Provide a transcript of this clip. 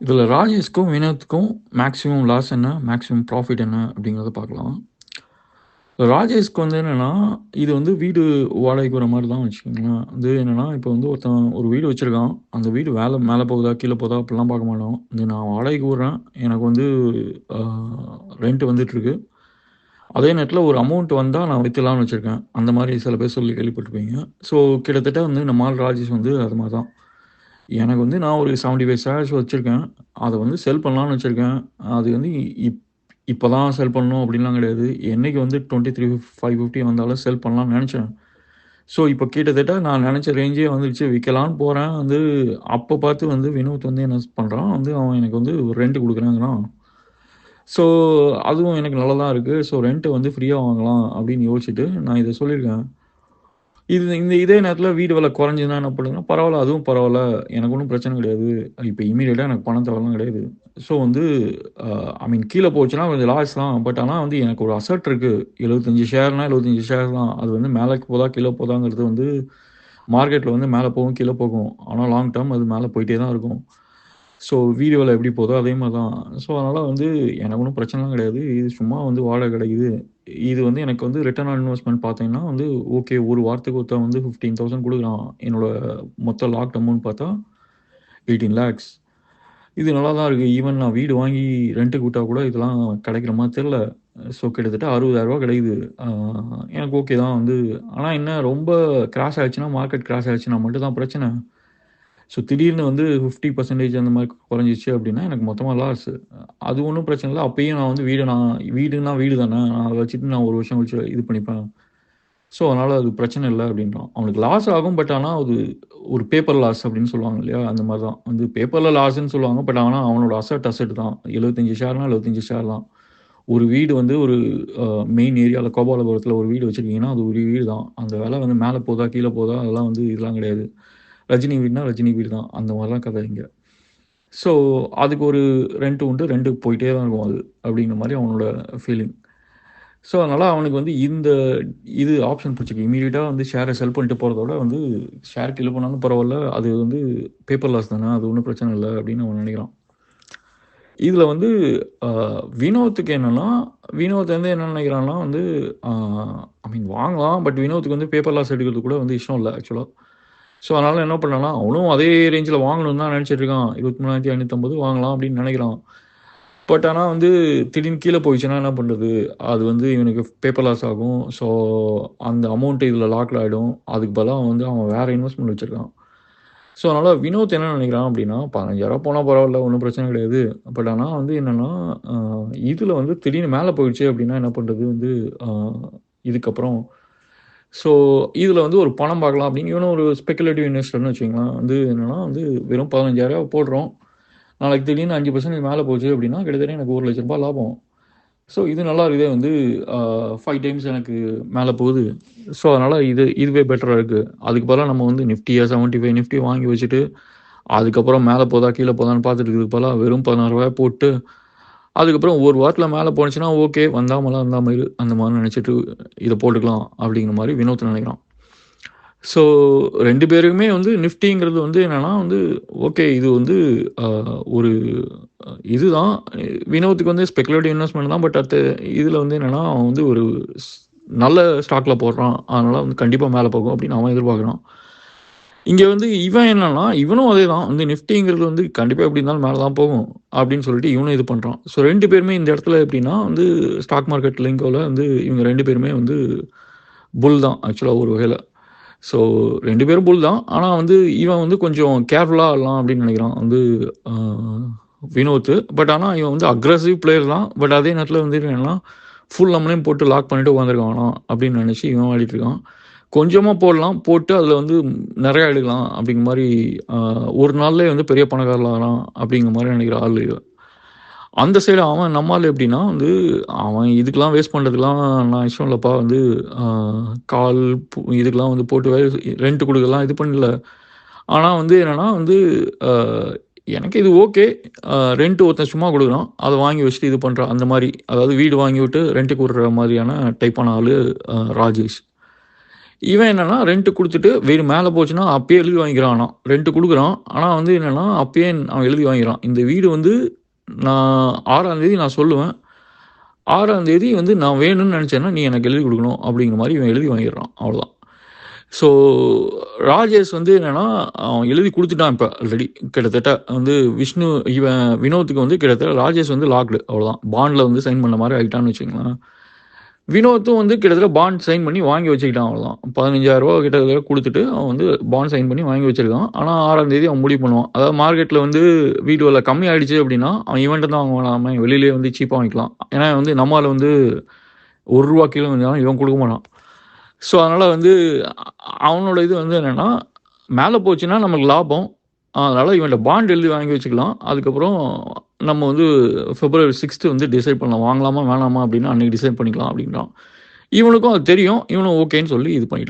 இதில ராஜேஷ்க்கும், வினோத்துக்கும் maximum loss என்ன? Maximum profit என்ன? அப்படிங்கிறத பார்க்கலாம். ராஜேஷ்க்கு வந்து என்னன்னா, இது வந்து வீடு வாடகைக்கு வர மாரி தான் வச்சுக்கோங்களேன். வந்து என்னன்னா, இப்போ வந்து ஒருத்தன் ஒரு வீடு வச்சிருக்கான். அந்த வீடு மேல போகுதா, கீழ போதா அப்படிலாம் பார்க்க மாட்டோம். இது நான் வாடகைக்கு விடுறேன். எனக்கு வந்து அ ரெண்ட் வந்துட்டுருக்கு. அதே நேரத்தில ஒரு அமௌண்ட் வந்தா நான் வித்துடலாம்னு வச்சிருக்கேன். அந்த மாரி சில பேர் சொல்லி கேள்விப்பட்டிருப்பீங்க. ஸோ கிட்டத்தட்ட வந்து நம்ம ஆள் ராஜேஷ் வந்து அது மாரி தான். எனக்கு வந்து நான் ஒரு 75 ஷேர்ஸ் வச்சிருக்கேன். அத வந்து செல் பண்ணலான்னு வச்சிருக்கேன். அது வந்து இப் இப்ப தான் செல் பண்ணணும் அப்படின்லாம் கிடையாது. என்னைக்கு வந்து 23,550 வந்தாலும் செல் பண்ணலாம்னு நெனச்சேன். ஸோ இப்ப கிட்டத்தட்ட நான் நெனச்ச ரேஞ்சே வந்துருச்சு. விக்கலான்னு போறேன். வந்து அப்ப பார்த்து வந்து வினோத் வந்து என்ன பண்றான், வந்து அவன் எனக்கு வந்து ரென்ட் குடுக்குறேங்கிறான். ஸோ அதுவும் எனக்கு நல்லா தான் இருக்கு. ஸோ ரென்ட் வந்து ஃப்ரீயா வாங்கலாம் அப்படின்னு யோசிச்சுட்டு நான் இத சொல்லியிருக்கேன். இதே நேரத்தில வீடு விலை குறைஞ்சதுன்னா என்ன பண்ணுங்கன்னா, பரவால்ல அதுவும் பரவால்ல. எனக்கு ஒண்ணும் பிரச்சனை கிடையாது. இப்ப இம்மீடியட்டா எனக்கு பணம் தேவைலாம் கிடையாது. ஸோ வந்து அ ஐ மீன் கீழ போச்சுன்னா கொஞ்சம் லாஸ் தான். பட் ஆனா வந்து எனக்கு ஒரு அசெட் இருக்கு. 75 ஷேர்னா 75 ஷேர் தான். அது வந்து மேலக்கு போதா, கீழ போதாங்கிறது வந்து மார்க்கெட்ல வந்து மேல போகும், கீழ போகும். ஆனா லாங் டெர்ம் அது மேல போயிட்டே தான் இருக்கும். ஸோ வீடு விலை எப்படி போதோ அதே மாரி தான். ஸோ அதனால வந்து எனக்கு ஒண்ணும் பிரச்சனைலாம் கிடையாது. இது சும்மா வந்து வாடகை கிடைக்குது. இது வந்து எனக்கு வந்து ரிட்டர்ன் ஆன் இன்வெஸ்ட்மென்ட் பார்த்தீங்கன்னா வந்து ஓகே, ஒரு வாரத்துக்கு ஒருத்தன் வந்து 15,000 குடுக்குறான். என்னோட மொத்த லாக்ட் அமௌண்ட் பார்த்தா 18 லேக்ஸ். இது நல்லா தான் இருக்கு. ஈவன் நான் வீடு வாங்கி ரென்ட்‌க்கு விட்டா கூட இதெல்லாம் கிடைக்கிற மாரி தெரியல. ஸோ கிட்டத்தட்ட ரூ. 60,000 கிடைக்குது. ஆ எனக்கு ஓகே தான் வந்து. ஆனா என்ன ரொம்ப கிராஷ் ஆச்சுன்னா, மார்க்கெட் கிராஷ் ஆச்சுன்னா மட்டும் தான் பிரச்சனை. ஸோ திடீர்னு வந்து 50% அந்த மாரி குறைஞ்சிச்சு அப்படின்னா, எனக்கு மொத்தமா லாஸ். அது ஒண்ணும் பிரச்சனை இல்ல. அப்பயும் நான் வந்து வீடுனா வீடு தானே. நான் அத வச்சுட்டு நான் 1 வருஷம் கழிச்சு இது பண்ணிப்பேன். ஸோ அதனால அது பிரச்சனை இல்ல அப்படின்றான். அவனுக்கு லாஸ் ஆகும். பட் ஆனா அது ஒரு பேப்பர் லாஸ் அப்படின்னு சொல்லுவாங்க இல்லையா? அந்த மாரி தான். வந்து பேப்பர்ல லாஸ்ன்னு சொல்லுவாங்க. பட் ஆனா அவனோட அசெட் தான். 75 ஷேர்னா 75 ஷேர் தான். ஒரு வீடு வந்து ஒரு அ மெயின் ஏரியால கோபாலபுரத்தில ஒரு வீடு வச்சிருக்கீங்கன்னா, அது ஒரு வீடு தான். அந்த விலை வந்து மேல போதா, கீழ போதா அதெல்லாம் வந்து இதெல்லாம் கிடையாது. ரஜினி வீடுனா ரஜினி வீடு தான். அந்த மாரி தான் கதை இங்க. ஸோ அதுக்கு ஒரு ரென்ட் உண்டு. ரென்ட் போயிட்டே தான் இருக்கும் அது. அப்படிங்கிற மாரி அவனோட ஃபீலிங். ஸோ அதனால அவனுக்கு வந்து இது ஆப்ஷன் புடிச்சிருக்கு. இம்மீடியட்டா வந்து ஷேர செல் பண்ணிட்டு போறத விட வந்து ஷேர் கீழ போனாலும் பரவால்ல. அது வந்து பேப்பர் லாஸ் தானே. அது ஒண்ணும் பிரச்சனை இல்ல அப்படின்னு அவன் நெனைக்கிறான். இதுல வந்து அ வினோத்துக்கு என்னன்னா, வினோத் வந்து என்ன நெனைக்கிறான்னா வந்து அ ஐ மீன் வாங்கலாம். பட் வினோத்துக்கு வந்து பேப்பர் லாஸ் எடுக்கிறது கூட வந்து இஷ்டம் இல்ல ஆக்சுவலா. ஸோ அதனால என்ன பண்ணான்னா, அவனும் அதே ரேஞ்சுல வாங்கணும்னு தான் நெனச்சிட்டு இருக்கான். 23,550 வாங்கலாம் அப்படின்னு நெனைக்கிறான். பட் ஆனா வந்து திடீர்னு கீழ போயிடுச்சுன்னா என்ன பண்றது? அது வந்து இவனுக்கு பேப்பர் லாஸ் ஆகும். ஸோ அந்த அமௌண்ட் இதுல லாக்ல ஆயிடும். அதுக்கு பதிலா வந்து அவன் வேற இன்வெஸ்ட்மென்ட் வச்சிருக்கான். ஸோ அதனால வினோத் என்ன நினைக்கிறான் அப்படின்னா, ரூ. 15,000 போனா பரவால்ல, ஒண்ணும் பிரச்சனை கிடையாது. பட் ஆனா வந்து என்னன்னா, அ இதுல வந்து திடீர்னு மேல போயிடுச்சு அப்படின்னா என்ன பண்றது வந்து, அ இதுக்கப்புறம் ஸோ இதுல வந்து ஒரு பணம் பார்க்கலாம் அப்படின்னு இவனும் ஒரு ஸ்பெகுலேட்டிவ் இன்வெஸ்டர்ன்னு வச்சுக்கங்களேன். வந்து என்னன்னா வந்து வெறும் 15,000 போடுறோம். நாளைக்கு திடீர்னு 5% மேல போச்சு அப்படின்னா, கிட்டத்தட்ட எனக்கு ரூ. 1,00,000 லாபம். ஸோ இது நல்லா இருக்குதே வந்து 5 டைம்ஸ் எனக்கு மேல போகுது. ஸோ அதனால இதுவே பெட்டரா இருக்கு. அதுக்கு பதிலா நம்ம வந்து நிஃப்டியா 75 நிஃப்டி வாங்கி வச்சுட்டு, அதுக்கப்புறம் மேல போதா, கீழ போதான்னு பார்த்துட்டு இருக்கிறதுக்கு பதிலா வெறும் ரூ. 16 போட்டு, அதுக்கப்புறம் ஒரு வாரத்துல மேல போனுச்சுன்னா ஓகே. வந்தா மழ, வந்தா மயிலு அந்த மாரி நெனச்சுட்டு இத போட்டுக்கலாம் அப்படிங்கிற மாரி வினோத் நெனைக்கிறான். ஸோ 2 பேருக்குமே வந்து நிஃப்டிங்கிறது வந்து என்னன்னா வந்து, ஓகே இது வந்து அ ஒரு இதுதான். வினோத்துக்கு வந்து ஸ்பெகுலேட்டிவ் இன்வெஸ்ட்மென்ட் தான். பட் இதுல வந்து என்னன்னா, அவன் வந்து ஒரு ஸ் நல்ல ஸ்டாக்ல போடுறான். அதனால வந்து கண்டிப்பா மேல போகும் அப்படின்னு அவன் எதிர்பார்க்குறான். இங்க வந்து இவன் என்னன்னா, இவனும் அதேதான். வந்து நிஃப்டிங்கிறது வந்து கண்டிப்பா எப்படி இருந்தாலும் மேல தான் போகும். அப்படின்னு சொல்லிட்டு இவனும் இது பண்றான். ஸோ 2 பேருமே இந்த இடத்துல எப்படின்னா வந்து ஸ்டாக் மார்க்கெட் லிங்கோல வந்து இவங்க 2 பேருமே வந்து புல் தான் ஆக்சுவலா ஒரு வகையில. ஸோ 2 பேரும் புல் தான். ஆனா வந்து இவன் வந்து கொஞ்சம் கேர்ஃபுல்லா ஆடலாம் அப்படின்னு நினைக்கிறான். வந்து அ வினோத். பட் ஆனா இவன் வந்து அக்ரெசிவ் பிளேயர் தான். பட் அதே நேரத்தில வந்து என்னன்னா, ஃபுல் நம்மளையும் போட்டு லாக் பண்ணிட்டு உட்காந்துருக்க வேணாம் அப்படின்னு நினைச்சு இவன் ஆடிட்டு இருக்கான். கொஞ்சமா போடலாம். போட்டு அதில வந்து நெறைய எடுக்கலாம் அப்படிங்கிற மாரி அ ஒரு நாள்லயே வந்து பெரிய பணக்காரன் ஆகலாம் அப்படிங்கிற மாரி நினைக்கிற ஆளு இவன். அந்த சைடு அவன் நம்ம ஆளு எப்படின்னா வந்து, அவன் இதுக்கெல்லாம் வேஸ்ட் பண்றதுக்கெல்லாம் நான் இஷ்டம் இல்லப்பா வந்து அ கால் இதுக்கெல்லாம் வந்து போட்டு ரென்ட் குடுக்கலாம் இது பண்ணல. ஆனா வந்து என்னன்னா வந்து அ எனக்கு இது ஓகே. ரென்ட் ஒருத்தன் சும்மா குடுக்குறான். அத வாங்கி வச்சுட்டு இது பண்றான். அந்த மாரி. அதாவது வீடு வாங்கி விட்டு ரென்ட்‌க்கு விடுற மாரியான டைப்பான ஆளு ராஜேஷ். இவன் என்னன்னா ரெண்ட் குடுத்துட்டு வீடு மேல போச்சுன்னா அப்பயே எழுதி வாங்கிக்கிறான் ஆனா. ரெண்ட் குடுக்குறான். ஆனா வந்து என்னன்னா, அப்பயே அவன் எழுதி வாங்கிக்கிறான். இந்த வீடு வந்து நான் 6ஆம் தேதி நான் சொல்லுவேன். 6ஆம் தேதி வந்து நான் வேணும்னு நெனச்சேன்னா, நீ எனக்கு எழுதி குடுக்கணும் அப்படிங்கிற மாரி இவன் எழுதி வாங்கிடுறான். அவ்வளோதான். ஸோ ராஜேஷ் வந்து என்னன்னா, அவன் எழுதி குடுத்துட்டான் இப்ப ஆல்ரெடி. கிட்டத்தட்ட வந்து இவன் வினோத்துக்கு வந்து கிட்டத்தட்ட ராஜேஷ் வந்து லாக்டு அவ்வளோதான். பாண்ட்ல வந்து சைன் பண்ண மாரி ஆயிட்டான்னு வச்சுக்கங்களேன். வினோத்தும் வந்து கிட்டத்தட்ட பாண்ட் சைன் பண்ணி வாங்கி வச்சுக்கிட்டான் அவ்வளோதான். ரூ. 15,000 கிட்ட குடுத்துட்டு அவன் வந்து பாண்ட் சைன் பண்ணி வாங்கி வச்சிருக்கான். ஆனா 6ஆம் தேதி அவன் முடிவு பண்ணுவான். அதாவது மார்க்கெட்ல வந்து வீட்டு விலை கம்மி ஆயிடுச்சு அப்படின்னா, அவன் இவன்ட்ட தான் வாங்குவானாம வெளியிலேயே வந்து சீப்பா வாங்கிக்கலாம். ஏன்னா வந்து நம்மால வந்து ரூ. 1 கீழ வந்தாலும் இவன் குடுக்க மாட்டான். ஸோ அதனால வந்து அவனோட இது வந்து என்னன்னா, மேல போச்சுன்னா நமக்கு லாபம். அதனால இவன்ட்ட பாண்ட் எழுதி வாங்கி வச்சுக்கலாம். அதுக்கப்புறம் நம்ம வந்து பிப்ரவரி 6த் வந்து டிசைட் பண்ணலாம். வாங்கலாமா, வேணாமா அப்படின்னு அன்னைக்கு டிசைட் பண்ணிக்கலாம் அப்படின்றான். இவனுக்கும் அது தெரியும். இவனும் ஓகேன்னு சொல்லி இது பண்ணிட்டான்.